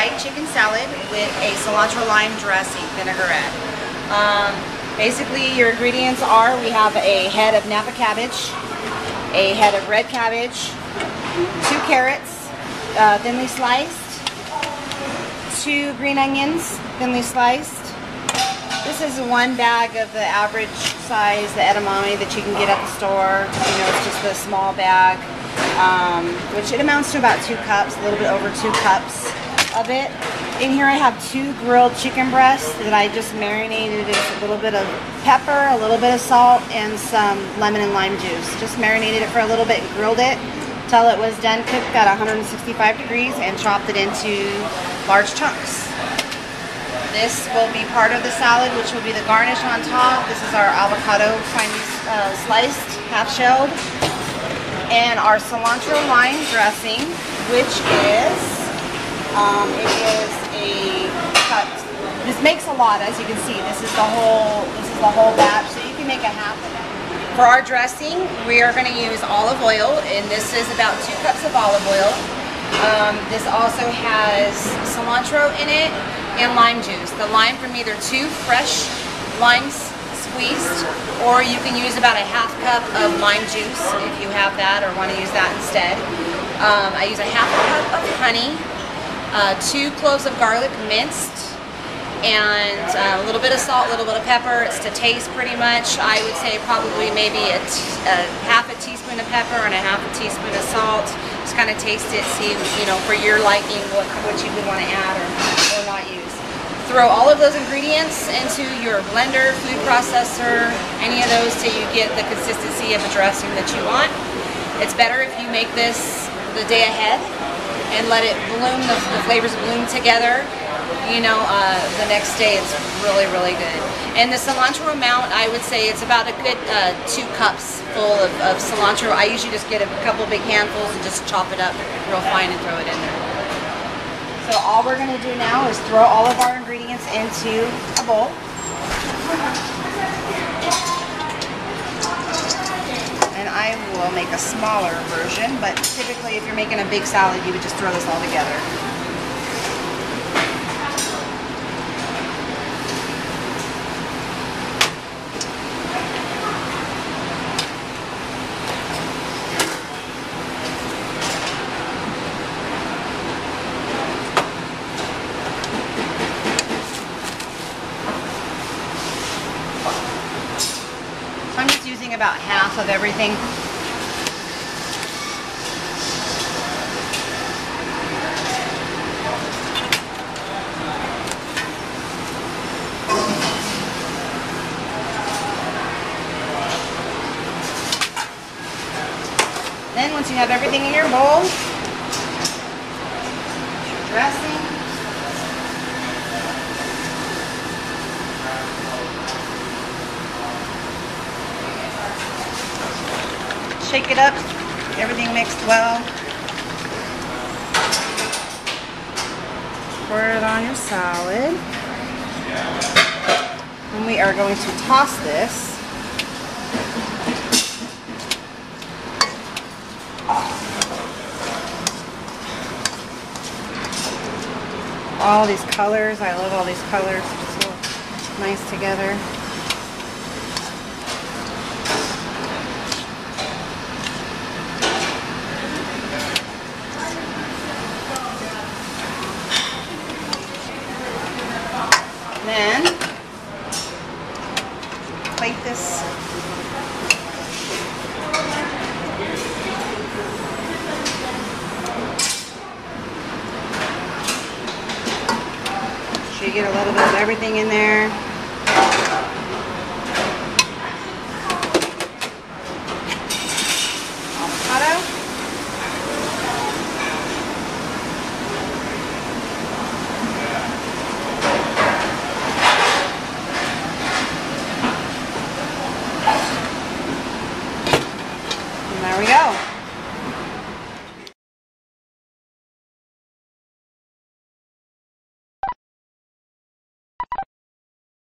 fried chicken salad with a cilantro lime dressing vinaigrette. Basically, your ingredients are, we have a head of Napa cabbage, a head of red cabbage, 2 carrots, thinly sliced, 2 green onions, thinly sliced. This is 1 bag of the average size, the edamame that you can get at the store. You know, it's just a small bag, which it amounts to about 2 cups, a little bit over 2 cups of it. In here I have 2 grilled chicken breasts that I just marinated in a little bit of pepper, a little bit of salt, and some lemon and lime juice. Just marinated it for a little bit and grilled it till it was done cooked at 165 degrees and chopped it into large chunks. This will be part of the salad, which will be the garnish on top. This is our avocado finely sliced, half-shelled, and our cilantro lime dressing, which is it is a cut. This makes a lot, as you can see. This is the whole batch, so you can make a half of it. For our dressing, we are going to use olive oil, and this is about 2 cups of olive oil. This also has cilantro in it and lime juice. The lime from either 2 fresh limes squeezed, or you can use about a ½ cup of lime juice if you have that or want to use that instead. I use a ½ cup of honey, 2 cloves of garlic minced, and a little bit of salt, a little bit of pepper. It's to taste pretty much. I would say probably maybe a ½ teaspoon of pepper and a ½ teaspoon of salt. Just kind of taste it, see, you know, for your liking what you would want to add or not use. Throw all of those ingredients into your blender, food processor, any of those till you get the consistency of the dressing that you want. It's better if you make this the day ahead and let it bloom, the flavors bloom together. You know, the next day it's really, really good. And the cilantro amount, I would say it's about a good 2 cups full of cilantro. I usually just get a couple big handfuls and just chop it up real fine and throw it in there. So all we're going to do now is throw all of our ingredients into a bowl. And I will make a smaller version, but typically if you're making a big salad, you would just throw this all together. I'm just using about half of everything. Then once you have everything in your bowl, your dressing. Shake it up, everything mixed well. Pour it on your salad. And we are going to toss this all these colors. I love all these colors. Just look nice together. Then plate this so you get a little bit of everything in there.